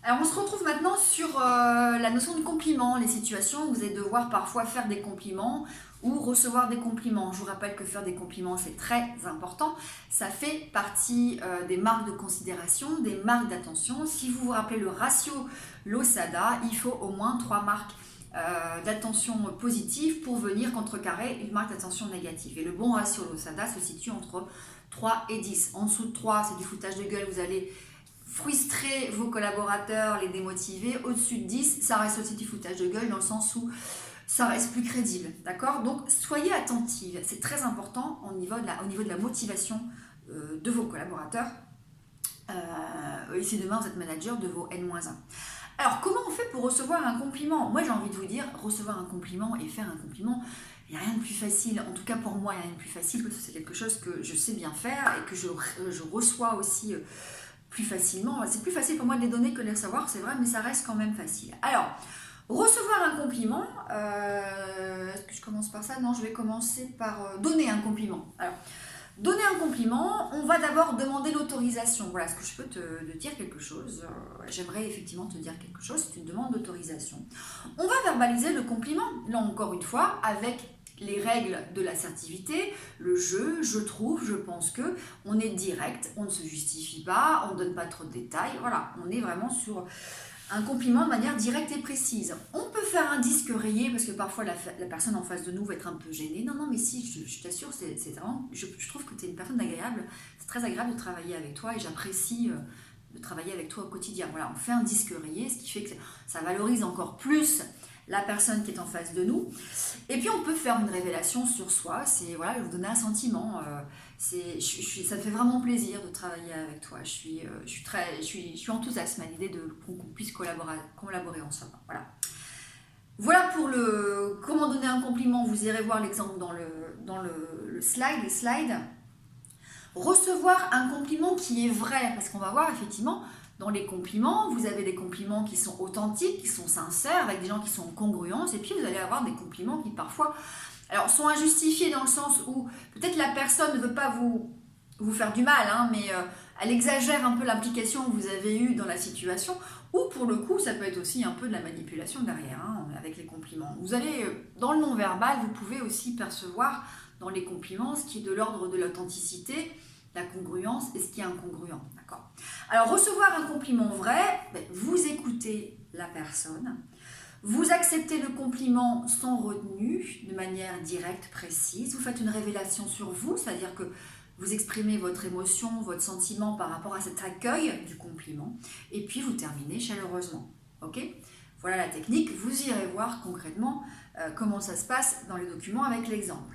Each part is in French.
Alors on se retrouve maintenant sur la notion de compliment, les situations où vous allez devoir parfois faire des compliments ou recevoir des compliments. Je vous rappelle que faire des compliments c'est très important, ça fait partie des marques de considération, des marques d'attention. Si vous vous rappelez le ratio Losada, il faut au moins 3 marques d'attention positive pour venir contrecarrer une marque d'attention négative. Et le bon ratio Losada se situe entre 3 et 10. En dessous de 3, c'est du foutage de gueule, vous allez frustrer vos collaborateurs, les démotiver. Au-dessus de 10, ça reste aussi du foutage de gueule dans le sens où ça reste plus crédible, d'accord? Donc soyez attentifs, c'est très important au niveau de la motivation de vos collaborateurs. Et si demain vous êtes manager de vos N-1. Alors comment on fait pour recevoir un compliment? Moi j'ai envie de vous dire, recevoir un compliment et faire un compliment, il n'y a rien de plus facile, en tout cas pour moi il n'y a rien de plus facile parce que c'est quelque chose que je sais bien faire et que je reçois aussi plus facilement. C'est plus facile pour moi de les donner que de les recevoir, c'est vrai, mais ça reste quand même facile. Alors, recevoir un compliment, est-ce que je commence par ça? Non, je vais commencer par donner un compliment. Alors, donner un compliment, on va d'abord demander l'autorisation. Voilà, est-ce que je peux te dire quelque chose? J'aimerais effectivement te dire quelque chose, c'est une demande d'autorisation. On va verbaliser le compliment, là encore une fois, avec les règles de l'assertivité, le je trouve, je pense que, on est direct, on ne se justifie pas, on ne donne pas trop de détails, voilà, on est vraiment sur un compliment de manière directe et précise. On peut faire un disque rayé parce que parfois la personne en face de nous va être un peu gênée. Non, non, mais si, je t'assure, c'est vraiment, je trouve que tu es une personne agréable, c'est très agréable de travailler avec toi et j'apprécie de travailler avec toi au quotidien. Voilà, on fait un disque rayé, ce qui fait que ça valorise encore plus la personne qui est en face de nous. Et puis on peut faire une révélation sur soi, c'est voilà, vous donner un sentiment. Ça me fait vraiment plaisir de travailler avec toi. Je suis enthousiaste à l'idée qu'on puisse collaborer ensemble. Voilà. Voilà pour le comment donner un compliment. Vous irez voir l'exemple dans le slide, les slides. Recevoir un compliment qui est vrai, parce qu'on va voir effectivement dans les compliments, vous avez des compliments qui sont authentiques, qui sont sincères, avec des gens qui sont en congruence, et puis vous allez avoir des compliments qui parfois sont injustifiés dans le sens où peut-être la personne ne veut pas vous faire du mal, hein, mais elle exagère un peu l'implication que vous avez eue dans la situation, ou pour le coup, ça peut être aussi un peu de la manipulation derrière, hein, avec les compliments. Vous allez, dans le non-verbal, vous pouvez aussi percevoir dans les compliments ce qui est de l'ordre de l'authenticité, la congruence et ce qui est incongruent. D'accord. Alors, recevoir un compliment vrai, vous écoutez la personne, vous acceptez le compliment sans retenue, de manière directe, précise, vous faites une révélation sur vous, c'est-à-dire que vous exprimez votre émotion, votre sentiment par rapport à cet accueil du compliment, et puis vous terminez chaleureusement. Ok ? Voilà la technique, vous irez voir concrètement comment ça se passe dans les documents avec l'exemple.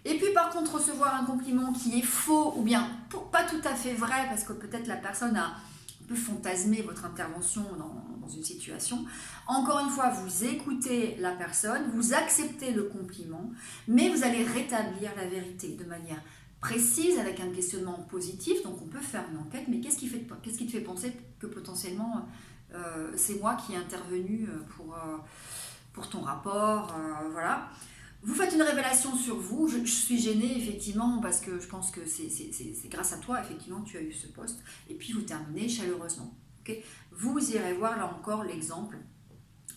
Et puis par contre, recevoir un compliment qui est faux ou bien pas tout à fait vrai, parce que peut-être la personne a un peu fantasmé votre intervention dans une situation. Encore une fois, vous écoutez la personne, vous acceptez le compliment, mais vous allez rétablir la vérité de manière précise, avec un questionnement positif. Donc on peut faire une enquête, mais qu'est-ce qui te fait penser que potentiellement c'est moi qui ai intervenu pour ton rapport, voilà. Vous faites une révélation sur vous, je suis gênée effectivement parce que je pense que c'est grâce à toi effectivement que tu as eu ce poste, et puis vous terminez chaleureusement. Okay, vous irez voir là encore l'exemple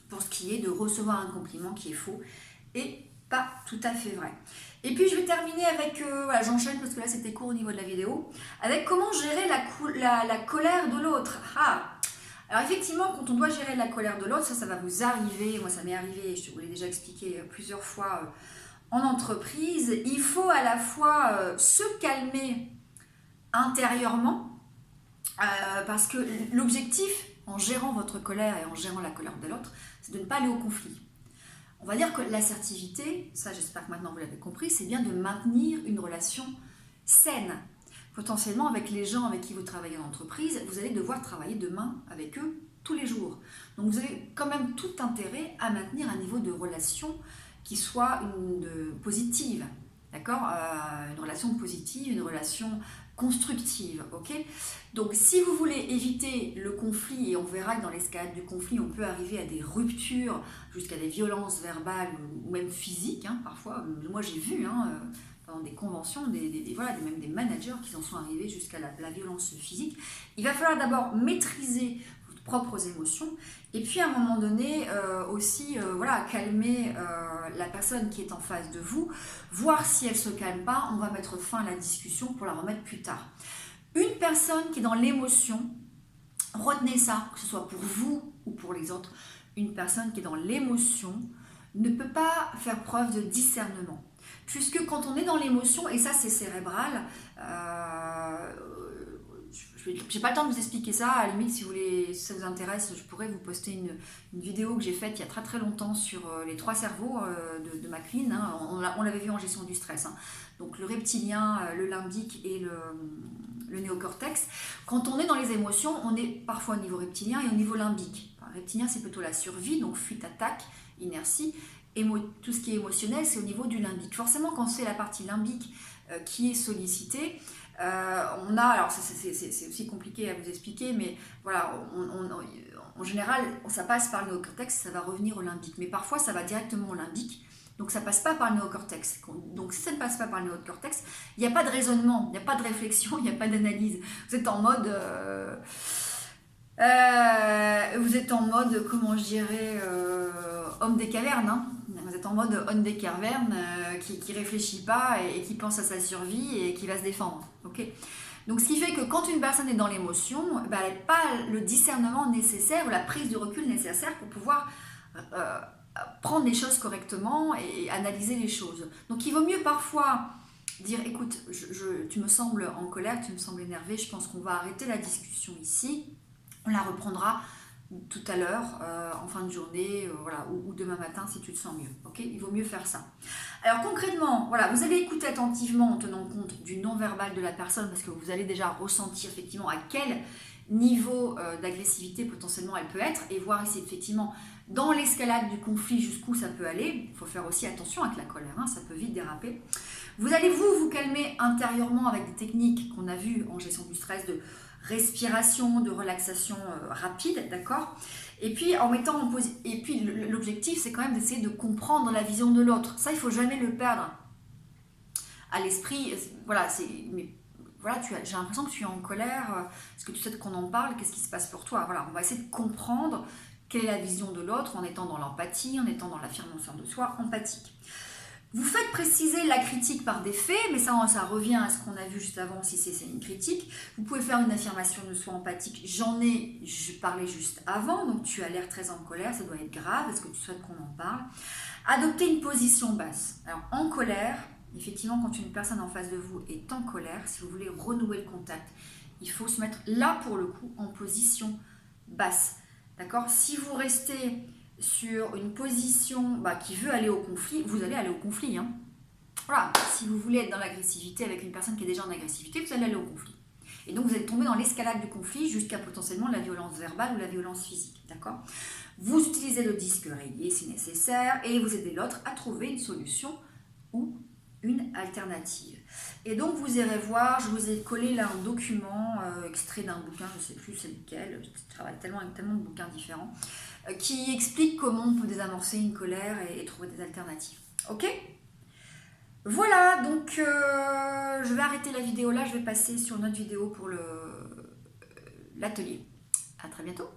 pour ce qui est de recevoir un compliment qui est faux et pas tout à fait vrai. Et puis je vais terminer avec, voilà, j'enchaîne parce que là c'était court au niveau de la vidéo, avec comment gérer la colère de l'autre. Alors effectivement, quand on doit gérer la colère de l'autre, ça va vous arriver, moi ça m'est arrivé, je vous l'ai déjà expliqué plusieurs fois en entreprise, il faut à la fois se calmer intérieurement, parce que l'objectif en gérant votre colère et en gérant la colère de l'autre, c'est de ne pas aller au conflit. On va dire que l'assertivité, ça j'espère que maintenant vous l'avez compris, c'est bien de maintenir une relation saine. Potentiellement avec les gens avec qui vous travaillez en entreprise, vous allez devoir travailler demain avec eux tous les jours. Donc vous avez quand même tout intérêt à maintenir un niveau de relation qui soit positive, d'accord, une relation positive, une relation constructive, ok. Donc si vous voulez éviter le conflit, et on verra que dans l'escalade du conflit, on peut arriver à des ruptures, jusqu'à des violences verbales ou même physiques, hein, parfois, moi j'ai vu, dans des conventions, même des managers qui en sont arrivés jusqu'à la violence physique. Il va falloir d'abord maîtriser propres émotions. Et puis à un moment donné, aussi, voilà, calmer la personne qui est en face de vous, voir si elle ne se calme pas, on va mettre fin à la discussion pour la remettre plus tard. Une personne qui est dans l'émotion, retenez ça, que ce soit pour vous ou pour les autres, une personne qui est dans l'émotion ne peut pas faire preuve de discernement. Puisque quand on est dans l'émotion, et ça c'est cérébral, j'ai pas le temps de vous expliquer ça, à la limite si ça vous intéresse, je pourrais vous poster une vidéo que j'ai faite il y a très très longtemps sur les 3 cerveaux de McLean, hein. On l'avait vu en gestion du stress, hein. Donc le reptilien, le limbique et le néocortex. Quand on est dans les émotions, on est parfois au niveau reptilien et au niveau limbique. Enfin, reptilien c'est plutôt la survie, donc fuite, attaque, inertie. Tout ce qui est émotionnel, c'est au niveau du limbique. Forcément, quand c'est la partie limbique qui est sollicitée, on a, alors c'est aussi compliqué à vous expliquer, mais voilà, en général, ça passe par le néocortex, ça va revenir au limbique. Mais parfois, ça va directement au limbique, donc ça ne passe pas par le néocortex. Donc si ça ne passe pas par le néocortex, il n'y a pas de raisonnement, il n'y a pas de réflexion, il n'y a pas d'analyse. Vous êtes en mode... comment je dirais, homme des cavernes, hein. Vous êtes en mode homme des cavernes qui réfléchit pas et qui pense à sa survie et qui va se défendre. Okay, donc ce qui fait que quand une personne est dans l'émotion, elle n'a pas le discernement nécessaire ou la prise de recul nécessaire pour pouvoir prendre les choses correctement et analyser les choses. Donc il vaut mieux parfois dire écoute, tu me sembles en colère, tu me sembles énervé, je pense qu'on va arrêter la discussion ici. On la reprendra tout à l'heure, en fin de journée, voilà, ou demain matin si tu te sens mieux. Okay, il vaut mieux faire ça. Alors concrètement, voilà, vous allez écouter attentivement en tenant compte du non-verbal de la personne parce que vous allez déjà ressentir effectivement à quel niveau d'agressivité potentiellement elle peut être et voir si effectivement dans l'escalade du conflit jusqu'où ça peut aller. Il faut faire aussi attention avec la colère, hein, ça peut vite déraper. Vous allez vous calmer intérieurement avec des techniques qu'on a vues en gestion du stress de respiration, de relaxation rapide, d'accord? Et puis en mettant en position, et puis l'objectif c'est quand même d'essayer de comprendre la vision de l'autre. Ça il faut jamais le perdre à l'esprit. Voilà, voilà, j'ai l'impression que tu es en colère. Est-ce que tu sais qu'on en parle? Qu'est-ce qui se passe pour toi? Voilà, on va essayer de comprendre quelle est la vision de l'autre en étant dans l'empathie, en étant dans l'affirmation de soi empathique. Vous faites préciser la critique par des faits, mais ça revient à ce qu'on a vu juste avant si c'est une critique. Vous pouvez faire une affirmation de soi empathique. Je parlais juste avant, donc tu as l'air très en colère, ça doit être grave, est-ce que tu souhaites qu'on en parle? Adopter une position basse. Alors en colère, effectivement, quand une personne en face de vous est en colère, si vous voulez renouer le contact, il faut se mettre là pour le coup en position basse. D'accord? Si vous restez sur une position qui veut aller au conflit, vous allez aller au conflit, hein. Voilà, si vous voulez être dans l'agressivité avec une personne qui est déjà en agressivité, vous allez aller au conflit. Et donc vous allez tomber dans l'escalade du conflit jusqu'à potentiellement la violence verbale ou la violence physique, d'accord? Vous utilisez le disque rayé si nécessaire et vous aidez l'autre à trouver une solution ou une alternative. Et donc vous irez voir, je vous ai collé là un document extrait d'un bouquin, je ne sais plus c'est lequel, je travaille tellement avec tellement de bouquins différents, qui explique comment on peut désamorcer une colère et trouver des alternatives. Ok? Voilà, donc je vais arrêter la vidéo là, je vais passer sur notre vidéo pour l'atelier. À très bientôt.